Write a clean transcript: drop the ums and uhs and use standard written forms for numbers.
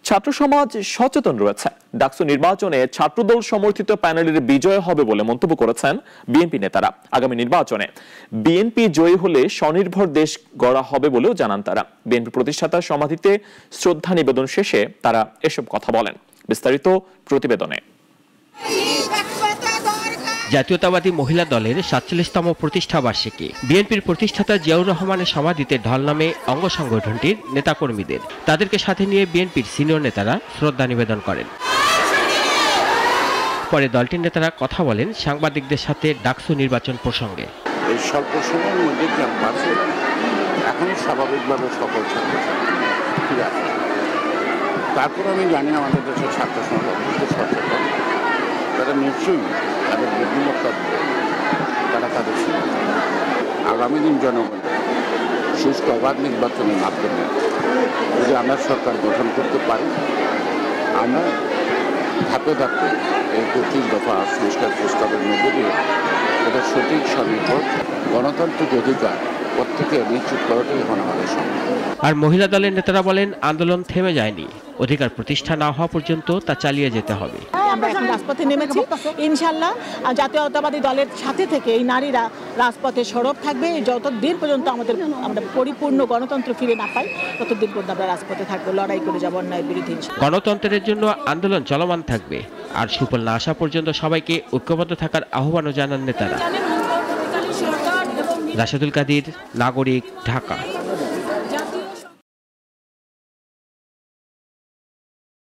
ছাত্র সমাজ সচেতন রয়েছে। ডাকসু নির্বাচনে ছাত্রদল সমর্থিত প্যানেলের বিজয় হবে বলে মন্তব্য করেছেন বিএনপি নেতারা। আগামী নির্বাচনে বিএনপি জয়ী হলে স্বনির্ভর দেশ গড়া হবে বলেও জানান তারা। বিএনপি প্রতিষ্ঠাতার সমাধিতে শ্রদ্ধা নিবেদন শেষে তারা এসব কথা বলেন। বিস্তারিত প্রতিবেদনে। জাতীয়তাবাদী মহিলা দলের ৪৭তম প্রতিষ্ঠা বার্ষিকী বিএনপির প্রতিষ্ঠাতা জিয়াউর রহমানের সমাধিতে ঢল নামে অঙ্গ সংগঠনটির নেতাকর্মীদের। তাদেরকে সাথে নিয়ে বিএনপির সিনিয়র নেতারা শ্রদ্ধা নিবেদন করেন। পরে দলটির নেতারা কথা বলেন সাংবাদিকদের সাথে ডাকসু নির্বাচন প্রসঙ্গে। এই স্বল্প সময়ের মধ্যে ক্যাম্পাসে এখন স্বাভাবিকভাবে সকল ছাত্রছাত্রী ঠিক আছে। তারপর আমি জানি আমাদের দেশের ছাত্র সমাজ সচেতন, তারা নিশ্চয়ই তাদের বুদ্ধিমত্তা তারা তাদের আগামী দিন জনগণ সুষ্ঠু অবাধ নির্বাচনের মাধ্যমে যদি আমরা সরকার গঠন করতে পারি, আমরা ধাপে ধাপে এই ২৫ দফা সংস্কার প্রস্তাবের মধ্যে দিয়ে এটা সঠিক স্বনির্ভর গণতান্ত্রিক অধিকার প্রত্যেকে নিশ্চিত করাটাই এখন আমাদের সম্ভব। আর মহিলা দলের নেতারা বলেন আন্দোলন থেমে যায়নি, অধিকার প্রতিষ্ঠা না হওয়া পর্যন্ত তা চালিয়ে যেতে হবে। আমরা এখন রাজপথে নেমেছি, ইনশাআল্লাহ জাতীয়তাবাদী দলের সাথে থেকে এই নারীরা রাজপথে সরব থাকবে। যতদিন পর্যন্ত আমরা পরিপূর্ণ গণতন্ত্র ফিরে না পাই ততদিন পর্যন্ত আমরা রাজপথে থাকবো, লড়াই করে যাব অন্যায়ের বিরুদ্ধে। গণতন্ত্রের জন্য আন্দোলন চলমান থাকবে, আর সুফল না আসা পর্যন্ত সবাইকে ঐক্যবদ্ধ থাকার আহ্বানও জানান নেতারা। রাশেদুল কাদির, নাগরিক, ঢাকা।